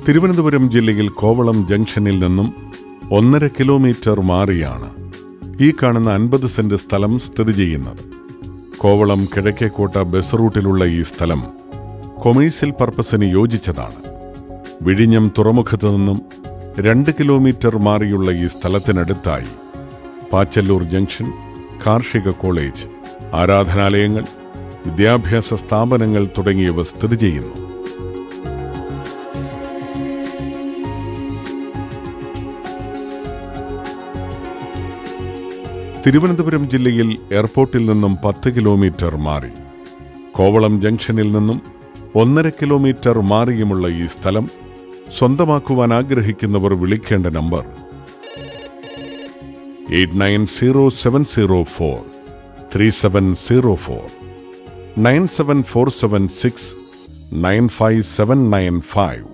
തിരുവനന്തപുരം ജില്ലയിൽ കോവളം ജംഗ്ഷനിൽ നിന്നും 1.5 കിലോമീറ്റർ മാറിയാണ് ഈ കാണുന്ന 50 സെന്റ് സ്ഥലം സ്ഥിതി ചെയ്യുന്നത്. കോവളം കിഴക്കേക്കോട്ട ബസ് റൂട്ടിലുള്ള ഈ സ്ഥലം കൊമേഴ്സ്യൽ പർപ്പസിന് യോജിച്ചതാണ്. വിഴിഞ്ഞം തുറമുഖത്തു നിന്നും 2 കിലോമീറ്റർ മാറിയുള്ള ഈ സ്ഥലത്തിനടുത്തായി പാച്ചല്ലൂർ ജംഗ്ഷൻ, കാർഷിക കോളേജ്, ആരാധനാലയങ്ങൾ, വിദ്യാഭ്യാസ സ്ഥാപനങ്ങൾ തുടങ്ങിയവ സ്ഥിതി ചെയ്യുന്നു. തിരുവനന്തപുരം ജില്ലയിൽ എയർപോർട്ടിൽ നിന്നും 10 കിലോമീറ്റർ മാറി, കോവളം ജംഗ്ഷനിൽ നിന്നും 1.5 കിലോമീറ്റർ മാറിയുമുള്ള ഈ സ്ഥലം സ്വന്തമാക്കുവാൻ ആഗ്രഹിക്കുന്നവർ വിളിക്കേണ്ട നമ്പർ 8907043704 97476 95795.